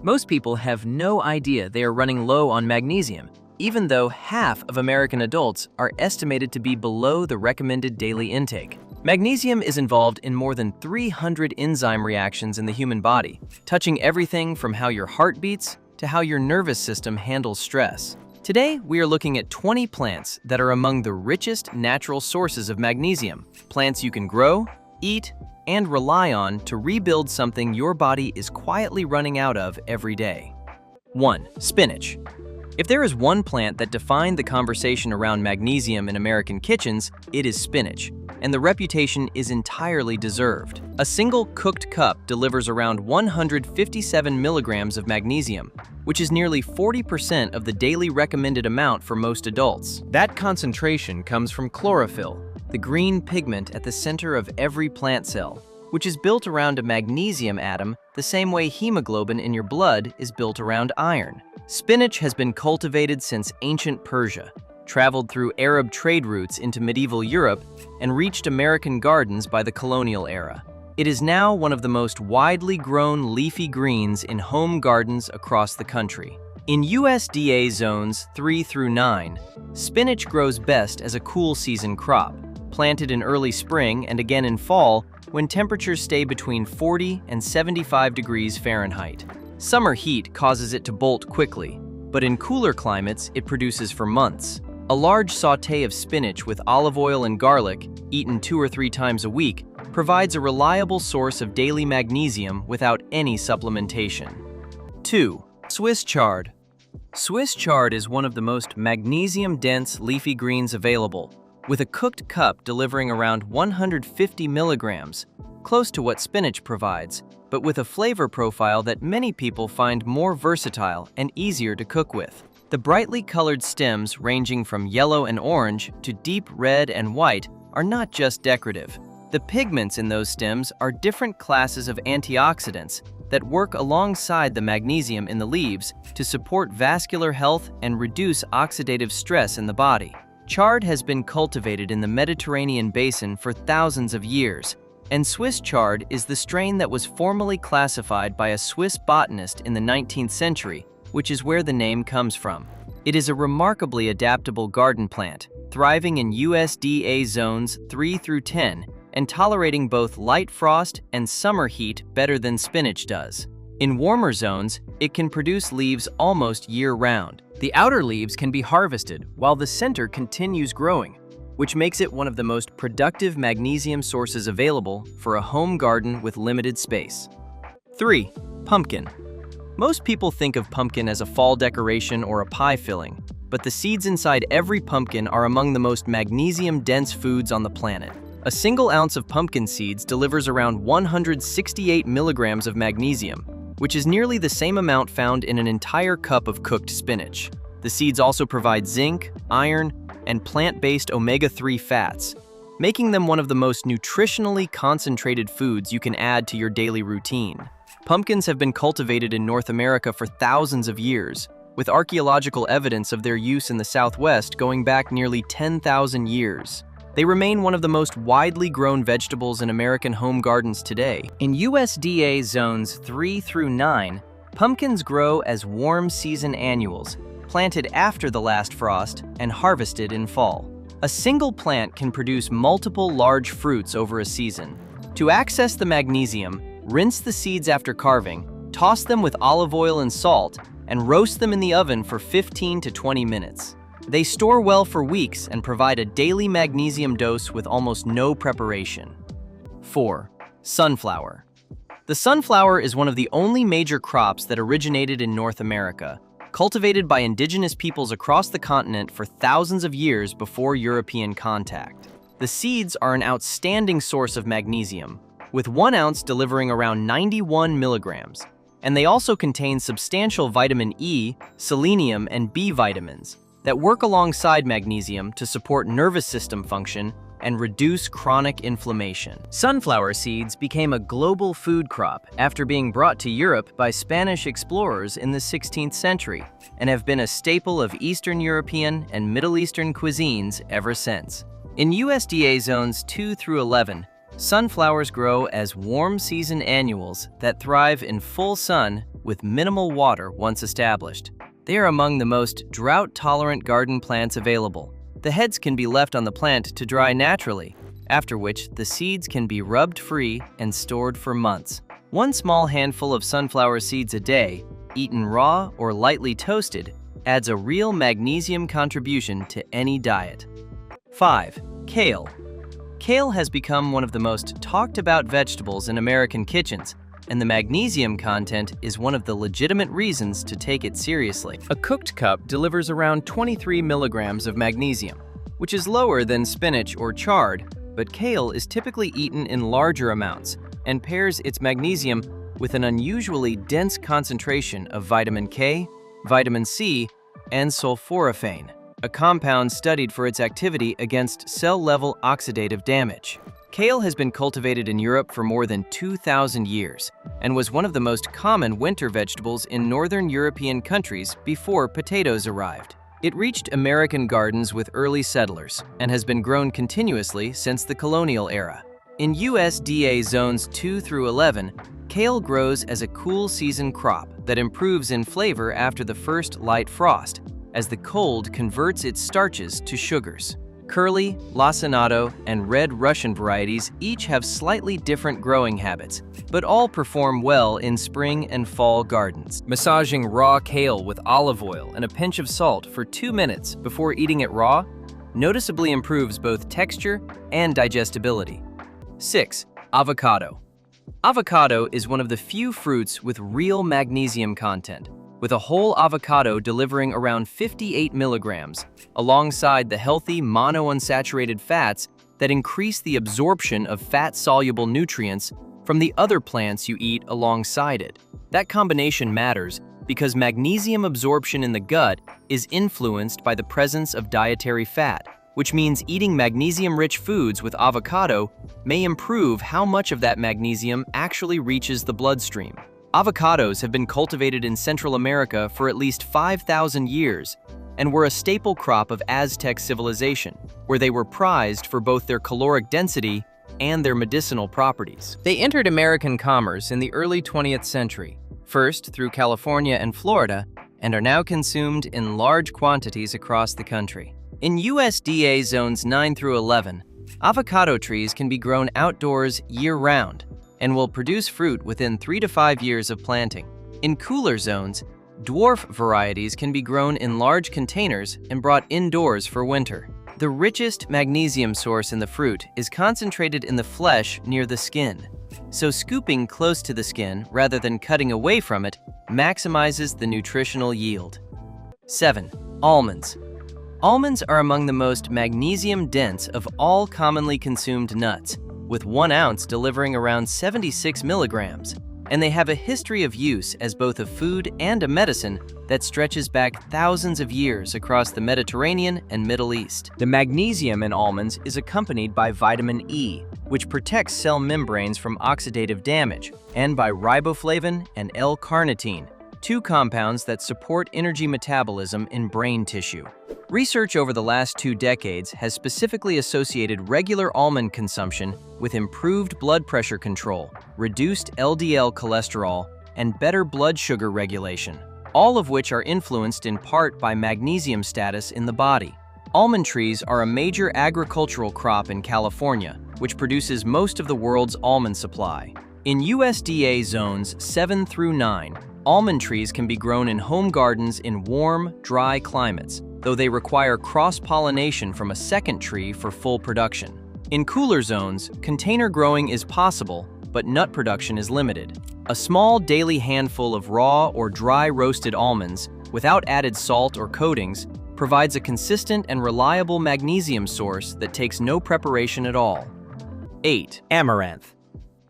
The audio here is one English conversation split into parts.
Most people have no idea they are running low on magnesium, even though half of American adults are estimated to be below the recommended daily intake. Magnesium is involved in more than 300 enzyme reactions in the human body, touching everything from how your heart beats to how your nervous system handles stress. Today, we are looking at 20 plants that are among the richest natural sources of magnesium, plants you can grow, eat, and rely on to rebuild something your body is quietly running out of every day. 1. Spinach. If there is one plant that defined the conversation around magnesium in American kitchens, it is spinach, and the reputation is entirely deserved. A single cooked cup delivers around 157 milligrams of magnesium, which is nearly 40% of the daily recommended amount for most adults. That concentration comes from chlorophyll, the green pigment at the center of every plant cell, which is built around a magnesium atom the same way hemoglobin in your blood is built around iron. Spinach has been cultivated since ancient Persia, traveled through Arab trade routes into medieval Europe, and reached American gardens by the colonial era. It is now one of the most widely grown leafy greens in home gardens across the country. In USDA zones 3 through 9, spinach grows best as a cool season crop, planted in early spring and again in fall when temperatures stay between 40 and 75 degrees Fahrenheit. Summer heat causes it to bolt quickly, but in cooler climates, it produces for months. A large sauté of spinach with olive oil and garlic, eaten 2 or 3 times a week, provides a reliable source of daily magnesium without any supplementation. 2. Swiss chard. Swiss chard is one of the most magnesium-dense leafy greens available, with a cooked cup delivering around 150 milligrams, close to what spinach provides, but with a flavor profile that many people find more versatile and easier to cook with. The brightly colored stems, ranging from yellow and orange to deep red and white, are not just decorative. The pigments in those stems are different classes of antioxidants that work alongside the magnesium in the leaves to support vascular health and reduce oxidative stress in the body. Chard has been cultivated in the Mediterranean basin for thousands of years, and Swiss chard is the strain that was formally classified by a Swiss botanist in the 19th century, which is where the name comes from. It is a remarkably adaptable garden plant, thriving in USDA zones 3 through 10 and tolerating both light frost and summer heat better than spinach does. In warmer zones, it can produce leaves almost year-round. The outer leaves can be harvested while the center continues growing, which makes it one of the most productive magnesium sources available for a home garden with limited space. 3. Pumpkin. Most people think of pumpkin as a fall decoration or a pie filling, but the seeds inside every pumpkin are among the most magnesium-dense foods on the planet. A single ounce of pumpkin seeds delivers around 168 milligrams of magnesium, which is nearly the same amount found in an entire cup of cooked spinach. The seeds also provide zinc, iron, and plant-based omega-3 fats, making them one of the most nutritionally concentrated foods you can add to your daily routine. Pumpkins have been cultivated in North America for thousands of years, with archaeological evidence of their use in the Southwest going back nearly 10,000 years. They remain one of the most widely grown vegetables in American home gardens today. In USDA zones 3 through 9, pumpkins grow as warm season annuals, planted after the last frost and harvested in fall. A single plant can produce multiple large fruits over a season. To access the magnesium, rinse the seeds after carving, toss them with olive oil and salt, and roast them in the oven for 15 to 20 minutes. They store well for weeks and provide a daily magnesium dose with almost no preparation. 4. Sunflower. The sunflower is one of the only major crops that originated in North America, cultivated by indigenous peoples across the continent for thousands of years before European contact. The seeds are an outstanding source of magnesium, with 1 ounce delivering around 91 milligrams, and they also contain substantial vitamin E, selenium, and B vitamins that work alongside magnesium to support nervous system function and reduce chronic inflammation. Sunflower seeds became a global food crop after being brought to Europe by Spanish explorers in the 16th century and have been a staple of Eastern European and Middle Eastern cuisines ever since. In USDA zones 2 through 11, sunflowers grow as warm season annuals that thrive in full sun with minimal water once established. They are among the most drought-tolerant garden plants available. The heads can be left on the plant to dry naturally, after which the seeds can be rubbed free and stored for months. One small handful of sunflower seeds a day, eaten raw or lightly toasted, adds a real magnesium contribution to any diet. 5. Kale. Kale has become one of the most talked about vegetables in American kitchens, and the magnesium content is one of the legitimate reasons to take it seriously. A cooked cup delivers around 23 milligrams of magnesium, which is lower than spinach or chard, but kale is typically eaten in larger amounts and pairs its magnesium with an unusually dense concentration of vitamin K, vitamin C, and sulforaphane, a compound studied for its activity against cell-level oxidative damage. Kale has been cultivated in Europe for more than 2,000 years and was one of the most common winter vegetables in northern European countries before potatoes arrived. It reached American gardens with early settlers and has been grown continuously since the colonial era. In USDA zones 2 through 11, kale grows as a cool season crop that improves in flavor after the first light frost, as the cold converts its starches to sugars. Curly, lacinato, and red Russian varieties each have slightly different growing habits, but all perform well in spring and fall gardens. Massaging raw kale with olive oil and a pinch of salt for 2 minutes before eating it raw noticeably improves both texture and digestibility. 6. Avocado. Avocado is one of the few fruits with real magnesium content, with a whole avocado delivering around 58 milligrams, alongside the healthy monounsaturated fats that increase the absorption of fat-soluble nutrients from the other plants you eat alongside it. That combination matters because magnesium absorption in the gut is influenced by the presence of dietary fat, which means eating magnesium-rich foods with avocado may improve how much of that magnesium actually reaches the bloodstream. Avocados have been cultivated in Central America for at least 5,000 years and were a staple crop of Aztec civilization, where they were prized for both their caloric density and their medicinal properties. They entered American commerce in the early 20th century, first through California and Florida, and are now consumed in large quantities across the country. In USDA zones 9 through 11, avocado trees can be grown outdoors year-round and will produce fruit within 3 to 5 years of planting. In cooler zones, dwarf varieties can be grown in large containers and brought indoors for winter. The richest magnesium source in the fruit is concentrated in the flesh near the skin, so scooping close to the skin rather than cutting away from it maximizes the nutritional yield. 7. Almonds. Almonds are among the most magnesium-dense of all commonly consumed nuts, with 1 ounce delivering around 76 milligrams, and they have a history of use as both a food and a medicine that stretches back thousands of years across the Mediterranean and Middle East. The magnesium in almonds is accompanied by vitamin E, which protects cell membranes from oxidative damage, and by riboflavin and L-carnitine, 2 compounds that support energy metabolism in brain tissue. Research over the last 2 decades has specifically associated regular almond consumption with improved blood pressure control, reduced LDL cholesterol, and better blood sugar regulation, all of which are influenced in part by magnesium status in the body. Almond trees are a major agricultural crop in California, which produces most of the world's almond supply. In USDA zones 7 through 9, almond trees can be grown in home gardens in warm, dry climates, though they require cross-pollination from a second tree for full production. In cooler zones, container growing is possible, but nut production is limited. A small daily handful of raw or dry roasted almonds, without added salt or coatings, provides a consistent and reliable magnesium source that takes no preparation at all. 8. Amaranth.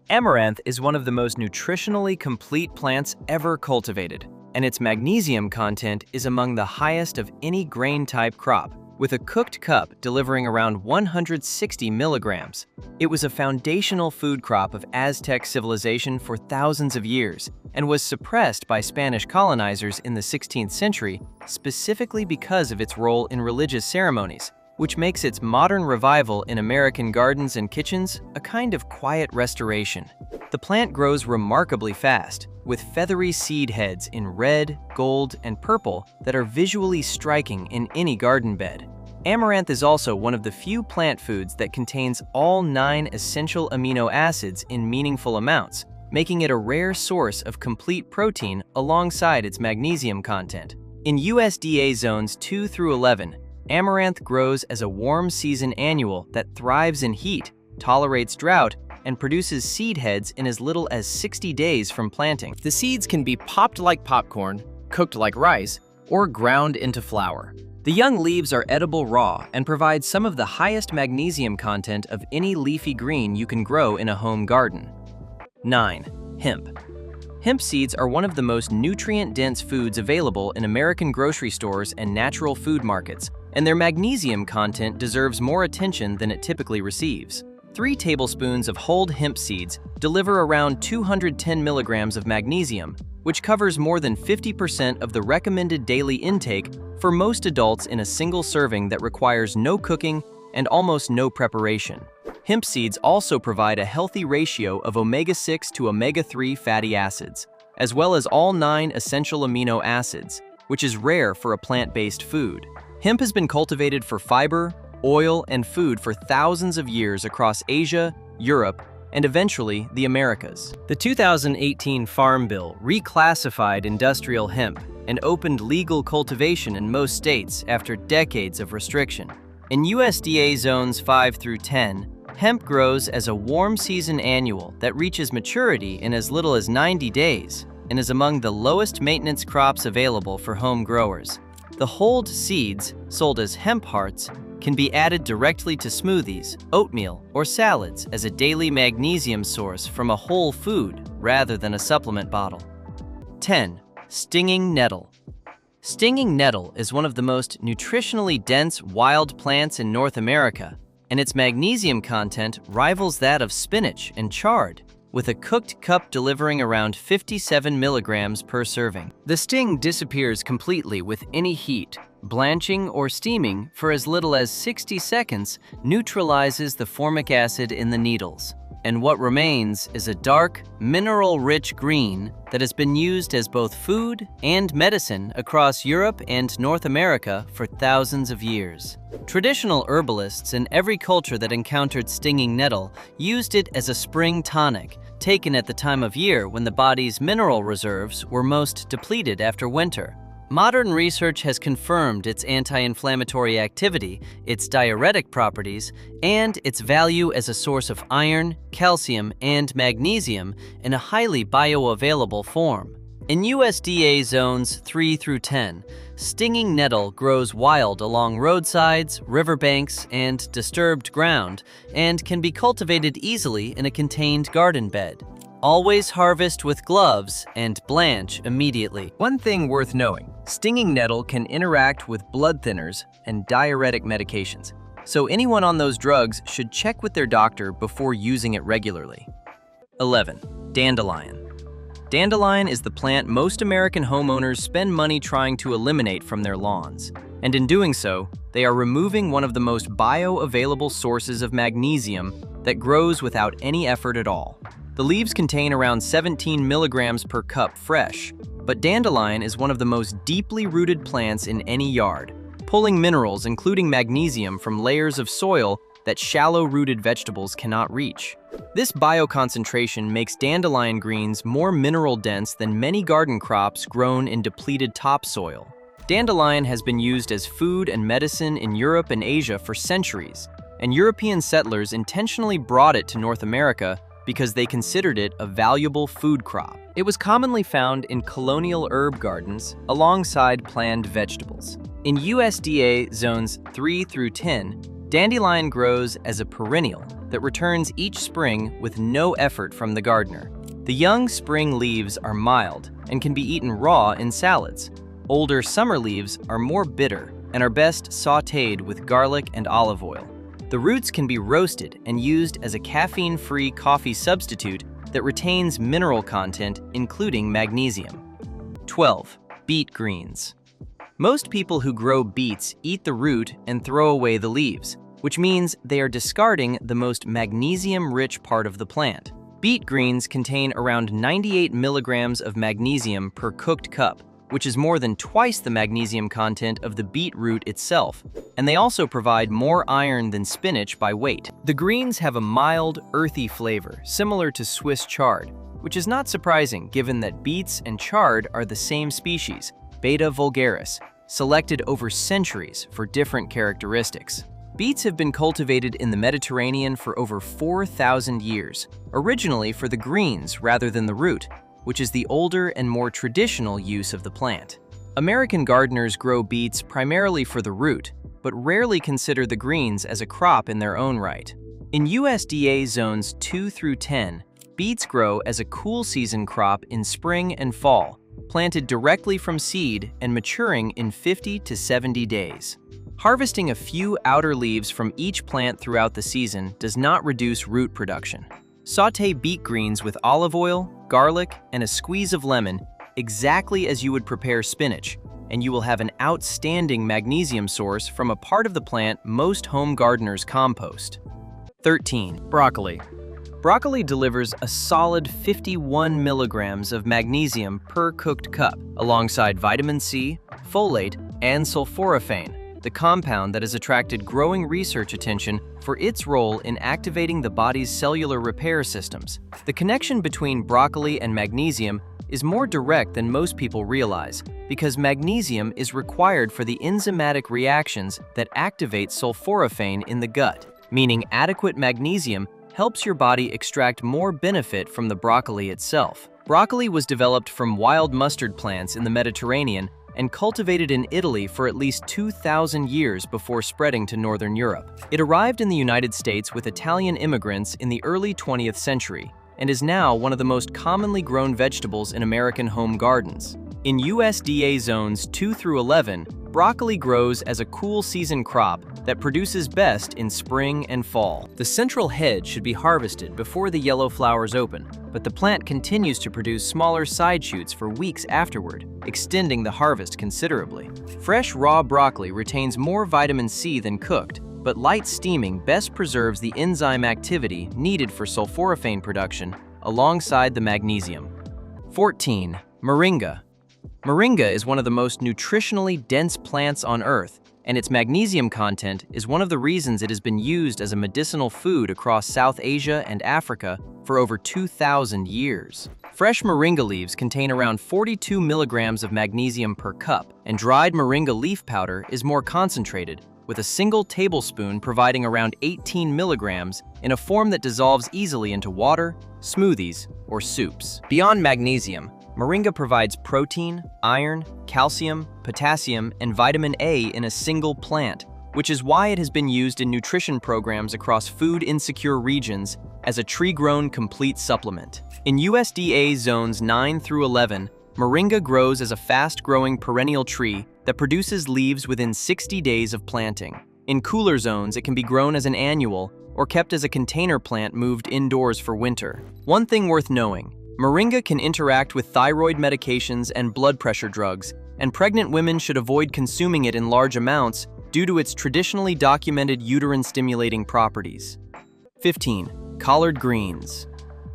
Amaranth is one of the most nutritionally complete plants ever cultivated, and its magnesium content is among the highest of any grain-type crop, with a cooked cup delivering around 160 milligrams. It was a foundational food crop of Aztec civilization for thousands of years and was suppressed by Spanish colonizers in the 16th century specifically because of its role in religious ceremonies, which makes its modern revival in American gardens and kitchens a kind of quiet restoration. The plant grows remarkably fast, with feathery seed heads in red, gold, and purple that are visually striking in any garden bed. Amaranth is also one of the few plant foods that contains all 9 essential amino acids in meaningful amounts, making it a rare source of complete protein alongside its magnesium content. In USDA zones 2 through 11, amaranth grows as a warm season annual that thrives in heat, tolerates drought, and produces seed heads in as little as 60 days from planting. The seeds can be popped like popcorn, cooked like rice, or ground into flour. The young leaves are edible raw and provide some of the highest magnesium content of any leafy green you can grow in a home garden. 9. Hemp. Hemp seeds are one of the most nutrient-dense foods available in American grocery stores and natural food markets, and their magnesium content deserves more attention than it typically receives. 3 tablespoons of whole hemp seeds deliver around 210 milligrams of magnesium, which covers more than 50% of the recommended daily intake for most adults in a single serving that requires no cooking and almost no preparation. Hemp seeds also provide a healthy ratio of omega-6 to omega-3 fatty acids, as well as all 9 essential amino acids, which is rare for a plant-based food. Hemp has been cultivated for fiber, oil, and food for thousands of years across Asia, Europe, and eventually the Americas. The 2018 Farm Bill reclassified industrial hemp and opened legal cultivation in most states after decades of restriction. In USDA zones 5 through 10, hemp grows as a warm season annual that reaches maturity in as little as 90 days and is among the lowest maintenance crops available for home growers. The hulled seeds, sold as hemp hearts, can be added directly to smoothies, oatmeal, or salads as a daily magnesium source from a whole food rather than a supplement bottle. 10. Stinging nettle. Stinging nettle is one of the most nutritionally dense wild plants in North America, and its magnesium content rivals that of spinach and chard, with a cooked cup delivering around 57 milligrams per serving. The sting disappears completely with any heat. Blanching or steaming for as little as 60 seconds neutralizes the formic acid in the needles, and what remains is a dark, mineral-rich green that has been used as both food and medicine across Europe and North America for thousands of years. Traditional herbalists in every culture that encountered stinging nettle used it as a spring tonic, taken at the time of year when the body's mineral reserves were most depleted after winter. Modern research has confirmed its anti-inflammatory activity, its diuretic properties, and its value as a source of iron, calcium, and magnesium in a highly bioavailable form. In USDA zones 3 through 10, stinging nettle grows wild along roadsides, riverbanks, and disturbed ground, and can be cultivated easily in a contained garden bed. Always harvest with gloves and blanch immediately. One thing worth knowing, stinging nettle can interact with blood thinners and diuretic medications, so anyone on those drugs should check with their doctor before using it regularly. 11. Dandelion. Dandelion is the plant most American homeowners spend money trying to eliminate from their lawns, and in doing so, they are removing one of the most bioavailable sources of magnesium that grows without any effort at all. The leaves contain around 17 milligrams per cup fresh, but dandelion is one of the most deeply rooted plants in any yard, pulling minerals including magnesium from layers of soil that shallow-rooted vegetables cannot reach. This bioconcentration makes dandelion greens more mineral-dense than many garden crops grown in depleted topsoil. Dandelion has been used as food and medicine in Europe and Asia for centuries, and European settlers intentionally brought it to North America because they considered it a valuable food crop. It was commonly found in colonial herb gardens alongside planned vegetables. In USDA zones 3 through 10, dandelion grows as a perennial that returns each spring with no effort from the gardener. The young spring leaves are mild and can be eaten raw in salads. Older summer leaves are more bitter and are best sautéed with garlic and olive oil. The roots can be roasted and used as a caffeine-free coffee substitute that retains mineral content, including magnesium. 12. Beet greens. Most people who grow beets eat the root and throw away the leaves, which means they are discarding the most magnesium-rich part of the plant. Beet greens contain around 98 milligrams of magnesium per cooked cup, which is more than twice the magnesium content of the beet root itself, and they also provide more iron than spinach by weight. The greens have a mild, earthy flavor, similar to Swiss chard, which is not surprising given that beets and chard are the same species, Beta vulgaris, selected over centuries for different characteristics. Beets have been cultivated in the Mediterranean for over 4,000 years, originally for the greens rather than the root, which is the older and more traditional use of the plant. American gardeners grow beets primarily for the root, but rarely consider the greens as a crop in their own right. In USDA zones 2 through 10, beets grow as a cool season crop in spring and fall, planted directly from seed and maturing in 50 to 70 days. Harvesting a few outer leaves from each plant throughout the season does not reduce root production. Sauté beet greens with olive oil, garlic, and a squeeze of lemon, exactly as you would prepare spinach, and you will have an outstanding magnesium source from a part of the plant most home gardeners compost. 13. Broccoli. Broccoli delivers a solid 51 milligrams of magnesium per cooked cup, alongside vitamin C, folate, and sulforaphane, the compound that has attracted growing research attention for its role in activating the body's cellular repair systems. The connection between broccoli and magnesium is more direct than most people realize, because magnesium is required for the enzymatic reactions that activate sulforaphane in the gut, meaning adequate magnesium helps your body extract more benefit from the broccoli itself. Broccoli was developed from wild mustard plants in the Mediterranean and cultivated in Italy for at least 2,000 years before spreading to Northern Europe. It arrived in the United States with Italian immigrants in the early 20th century and is now one of the most commonly grown vegetables in American home gardens. In USDA zones 2 through 11, broccoli grows as a cool season crop that produces best in spring and fall. The central head should be harvested before the yellow flowers open, but the plant continues to produce smaller side shoots for weeks afterward, extending the harvest considerably. Fresh raw broccoli retains more vitamin C than cooked, but light steaming best preserves the enzyme activity needed for sulforaphane production alongside the magnesium. 14. Moringa. Moringa is one of the most nutritionally dense plants on Earth, and its magnesium content is one of the reasons it has been used as a medicinal food across South Asia and Africa for over 2,000 years. Fresh moringa leaves contain around 42 milligrams of magnesium per cup, and dried moringa leaf powder is more concentrated, with a single tablespoon providing around 18 milligrams in a form that dissolves easily into water, smoothies, or soups. Beyond magnesium, moringa provides protein, iron, calcium, potassium, and vitamin A in a single plant, which is why it has been used in nutrition programs across food-insecure regions as a tree-grown complete supplement. In USDA zones 9 through 11, moringa grows as a fast-growing perennial tree that produces leaves within 60 days of planting. In cooler zones, it can be grown as an annual or kept as a container plant moved indoors for winter. One thing worth knowing: moringa can interact with thyroid medications and blood pressure drugs, and pregnant women should avoid consuming it in large amounts due to its traditionally documented uterine-stimulating properties. 15. Collard greens.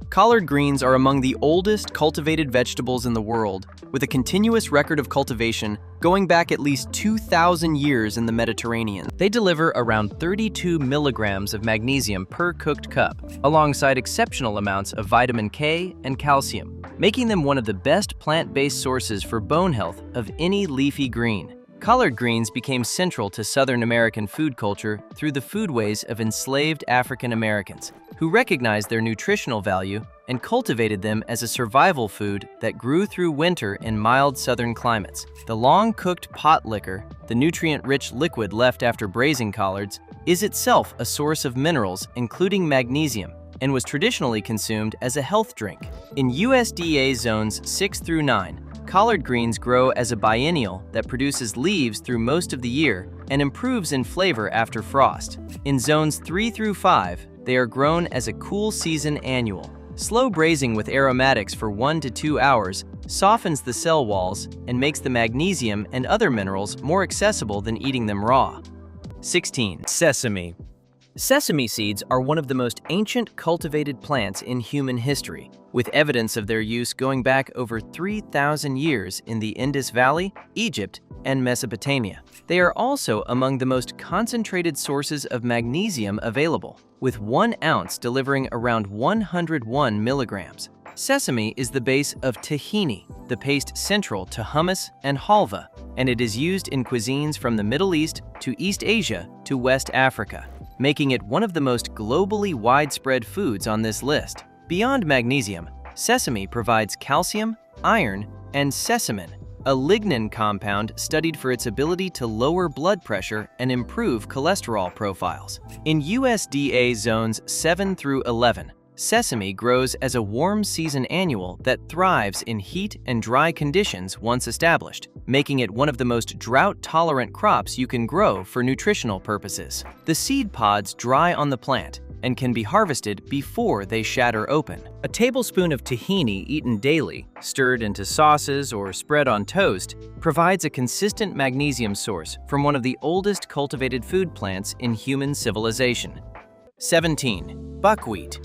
Collard greens are among the oldest cultivated vegetables in the world, with a continuous record of cultivation going back at least 2,000 years in the Mediterranean. They deliver around 32 milligrams of magnesium per cooked cup, alongside exceptional amounts of vitamin K and calcium, making them one of the best plant-based sources for bone health of any leafy green. Collard greens became central to Southern American food culture through the foodways of enslaved African Americans, who recognized their nutritional value and cultivated them as a survival food that grew through winter in mild southern climates. The long-cooked pot liquor, the nutrient-rich liquid left after braising collards, is itself a source of minerals, including magnesium, and was traditionally consumed as a health drink. In USDA zones 6 through 9, collard greens grow as a biennial that produces leaves through most of the year and improves in flavor after frost. In zones 3 through 5, they are grown as a cool season annual, Slow braising with aromatics for 1 to 2 hours softens the cell walls and makes the magnesium and other minerals more accessible than eating them raw. 16. Sesame. Sesame seeds are one of the most ancient cultivated plants in human history, with evidence of their use going back over 3,000 years in the Indus Valley, Egypt, and Mesopotamia. They are also among the most concentrated sources of magnesium available, with 1 ounce delivering around 101 milligrams. Sesame is the base of tahini, the paste central to hummus and halva, and it is used in cuisines from the Middle East to East Asia to West Africa, making it one of the most globally widespread foods on this list. Beyond magnesium, sesame provides calcium, iron, and sesamin, a lignin compound studied for its ability to lower blood pressure and improve cholesterol profiles. In USDA zones 7 through 11, sesame grows as a warm season annual that thrives in heat and dry conditions once established, making it one of the most drought-tolerant crops you can grow for nutritional purposes. The seed pods dry on the plant and can be harvested before they shatter open. A tablespoon of tahini eaten daily, stirred into sauces or spread on toast, provides a consistent magnesium source from one of the oldest cultivated food plants in human civilization. 17. Buckwheat.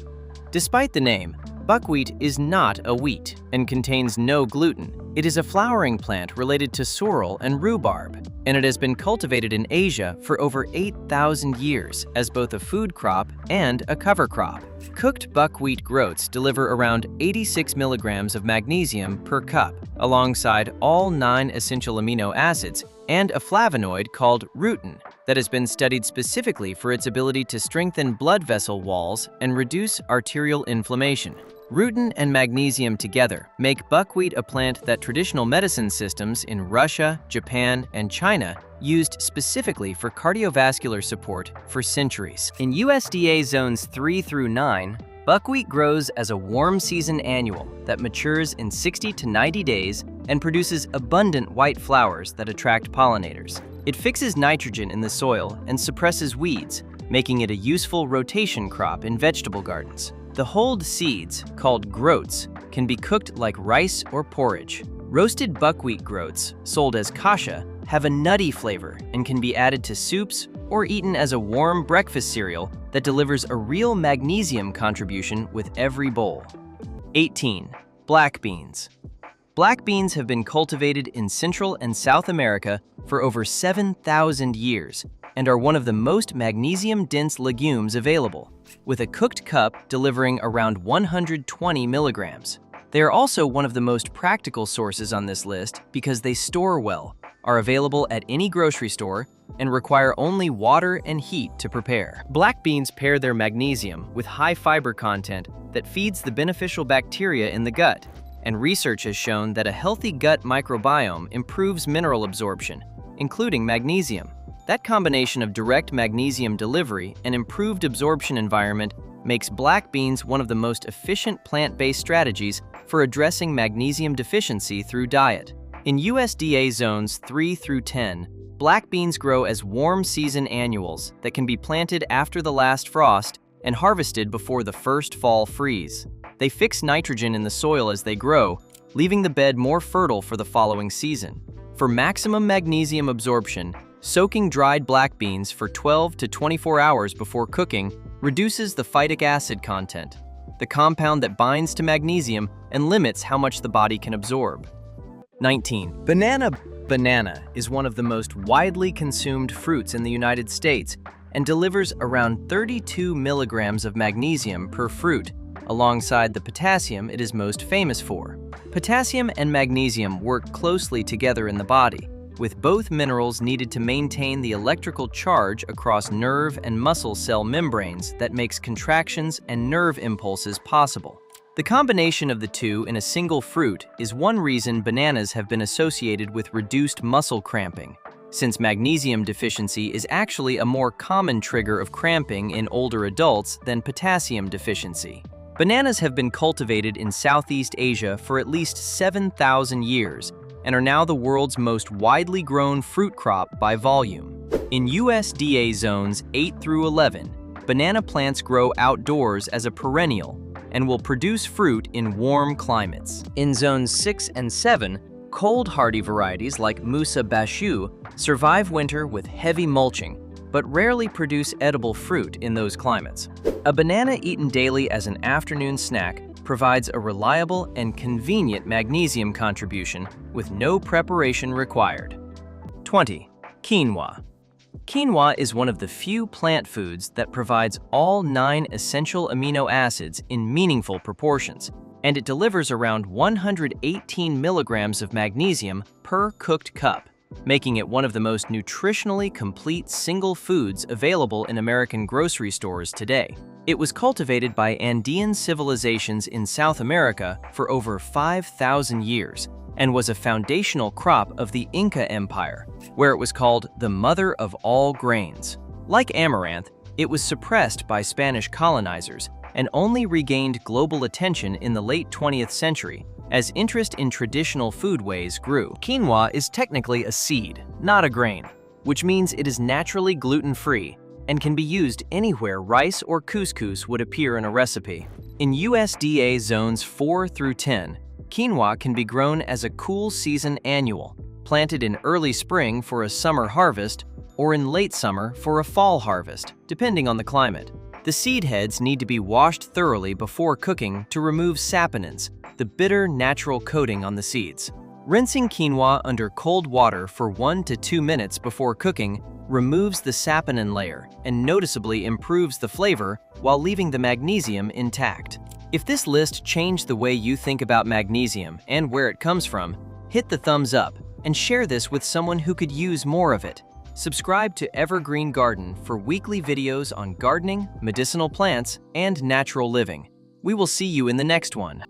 Despite the name, buckwheat is not a wheat and contains no gluten. It is a flowering plant related to sorrel and rhubarb, and it has been cultivated in Asia for over 8,000 years as both a food crop and a cover crop. Cooked buckwheat groats deliver around 86 milligrams of magnesium per cup, alongside all 9 essential amino acids and a flavonoid called rutin that has been studied specifically for its ability to strengthen blood vessel walls and reduce arterial inflammation. Rutin and magnesium together make buckwheat a plant that traditional medicine systems in Russia, Japan, and China used specifically for cardiovascular support for centuries. In USDA zones 3 through 9, buckwheat grows as a warm season annual that matures in 60 to 90 days and produces abundant white flowers that attract pollinators. It fixes nitrogen in the soil and suppresses weeds, making it a useful rotation crop in vegetable gardens. The hulled seeds, called groats, can be cooked like rice or porridge. Roasted buckwheat groats, sold as kasha, have a nutty flavor and can be added to soups or eaten as a warm breakfast cereal that delivers a real magnesium contribution with every bowl. 18. Black beans. Black beans have been cultivated in Central and South America for over 7,000 years and are one of the most magnesium-dense legumes available, with a cooked cup delivering around 120 milligrams. They are also one of the most practical sources on this list because they store well, are available at any grocery store, and require only water and heat to prepare. Black beans pair their magnesium with high fiber content that feeds the beneficial bacteria in the gut, and research has shown that a healthy gut microbiome improves mineral absorption, including magnesium. That combination of direct magnesium delivery and improved absorption environment makes black beans one of the most efficient plant-based strategies for addressing magnesium deficiency through diet. In USDA zones 3 through 10, black beans grow as warm season annuals that can be planted after the last frost and harvested before the first fall freeze. They fix nitrogen in the soil as they grow, leaving the bed more fertile for the following season. For maximum magnesium absorption, soaking dried black beans for 12 to 24 hours before cooking reduces the phytic acid content, the compound that binds to magnesium and limits how much the body can absorb. 19. Banana. Banana is one of the most widely consumed fruits in the United States and delivers around 32 milligrams of magnesium per fruit, alongside the potassium it is most famous for. Potassium and magnesium work closely together in the body, with both minerals needed to maintain the electrical charge across nerve and muscle cell membranes that makes contractions and nerve impulses possible. The combination of the two in a single fruit is one reason bananas have been associated with reduced muscle cramping, since magnesium deficiency is actually a more common trigger of cramping in older adults than potassium deficiency. Bananas have been cultivated in Southeast Asia for at least 7,000 years and are now the world's most widely grown fruit crop by volume. In USDA zones 8 through 11, banana plants grow outdoors as a perennial, and will produce fruit in warm climates. In zones 6 and 7, cold-hardy varieties like Musa bashu survive winter with heavy mulching, but rarely produce edible fruit in those climates. A banana eaten daily as an afternoon snack provides a reliable and convenient magnesium contribution with no preparation required. 20. Quinoa. Quinoa is one of the few plant foods that provides all 9 essential amino acids in meaningful proportions, and it delivers around 118 milligrams of magnesium per cooked cup, making it one of the most nutritionally complete single foods available in American grocery stores today. It was cultivated by Andean civilizations in South America for over 5,000 years and was a foundational crop of the Inca Empire, where it was called the mother of all grains. Like amaranth, it was suppressed by Spanish colonizers and only regained global attention in the late 20th century as interest in traditional foodways grew. Quinoa is technically a seed, not a grain, which means it is naturally gluten-free and can be used anywhere rice or couscous would appear in a recipe. In USDA zones 4 through 10, quinoa can be grown as a cool season annual, planted in early spring for a summer harvest or in late summer for a fall harvest, depending on the climate. The seed heads need to be washed thoroughly before cooking to remove saponins, the bitter natural coating on the seeds. Rinsing quinoa under cold water for 1 to 2 minutes before cooking removes the saponin layer and noticeably improves the flavor while leaving the magnesium intact. If this list changed the way you think about magnesium and where it comes from, hit the thumbs up and share this with someone who could use more of it. Subscribe to Evergreen Garden for weekly videos on gardening, medicinal plants, and natural living. We will see you in the next one.